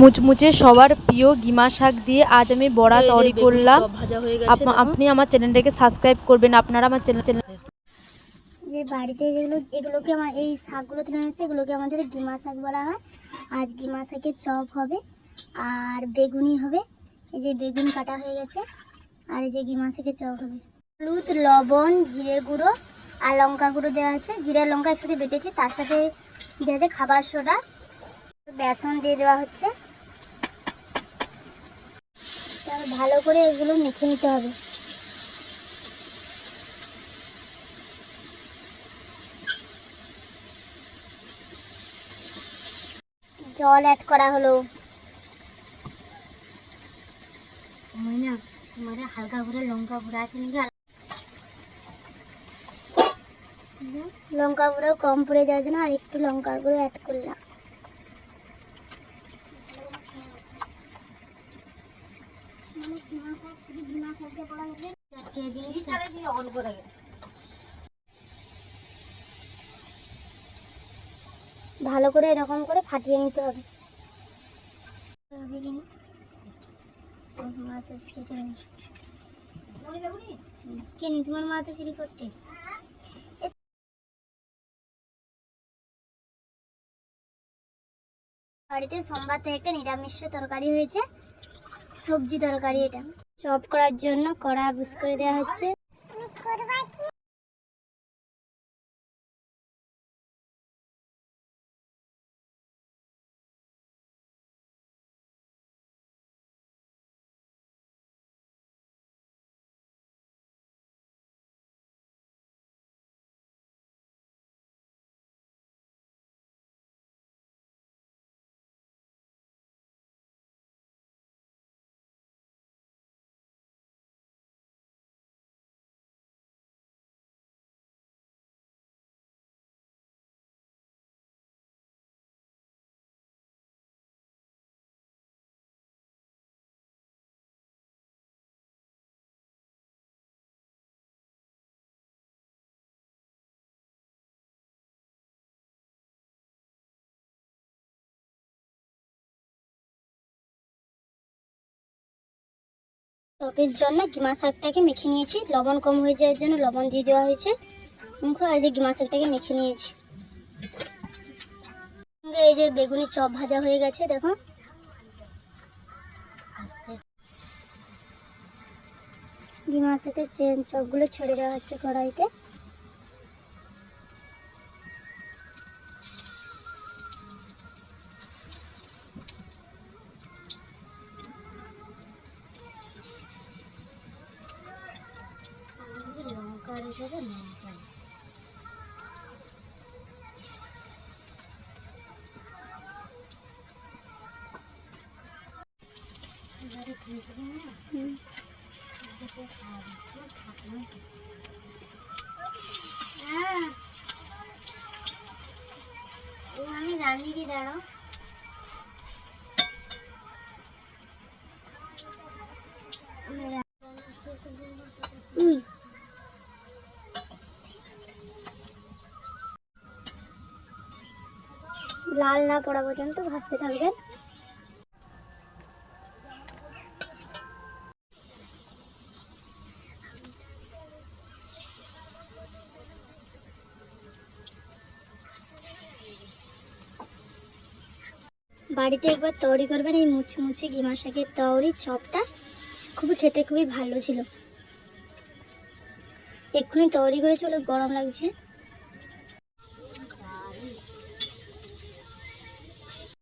মুচমুচে সবার প্রিয় গিমা শাক দিয়ে আজ আমি বড়া তৈরি করলাম। আপনি আমার চ্যানেলটাকে সাবস্ক্রাইব করবেন। আপনারা আমার চ্যানেল যে বাড়িতে এগুলোকে আমার এই শাকগুলো তুলে এনেছে, এগুলোকে আমাদের গিমা শাক বলা হয়। আজ গিমা শাকের চপ হবে আর বেগুনি হবে। এই যে বেগুন কাটা হয়ে গেছে আর এই যে গিমা শাকের চপ হবে। হলুদ, লবণ, জিরে গুঁড়ো আর লঙ্কা গুঁড়ো দেওয়া আছে। জিরে লঙ্কা একসাথে বেটেছি, তার সাথে দেওয়া আছে খাবার সোডা, বেসন দিয়ে দেওয়া হচ্ছে। ভালো করে এগুলো মেখে নিতে হবে। জল অ্যাড করা হলো। হালকা করে লঙ্কা গুঁড়ো আছে নাকি, লঙ্কা গুঁড়ো কম পড়ে যাওয়ার জন্য আর একটু লঙ্কা গুঁড়ো অ্যাড করলাম। ভালো করে এরকম করে ফাটিয়ে নিতে হবে। তোমার মা তো সিঁড়ি করতে বাড়িতে সোমবার থেকে একটা নিরামিষ তরকারি হয়েছে, সবজি তরকারি। এটা চপ করার জন্য কড়া বুস করে দেওয়া হচ্ছে। চপের জন্য গিমা শাকটাকে মেখে নিয়েছি। লবণ কম হয়ে যাওয়ার জন্য লবণ দিয়ে দেওয়া হয়েছে। এই যে গিমা শাকটাকে মেখে নিয়েছি। এই যে বেগুনি চপ ভাজা হয়ে গেছে, দেখো। গিমা শাকের চপগুলো ছেড়ে দেওয়া হচ্ছে কড়াইতে। আমি রান্নি দি দাঁড়াও। লাল না পড়া পর্যন্ত ভাজতে থাকবেন। বাড়িতে একবার তৈরি করবেন এই মুচমুচে গিমা শাকের তৈরি চপটা। খেতে খুবই ভালো ছিল। এক্ষুনি তৈরি করেছে, গরম লাগছে।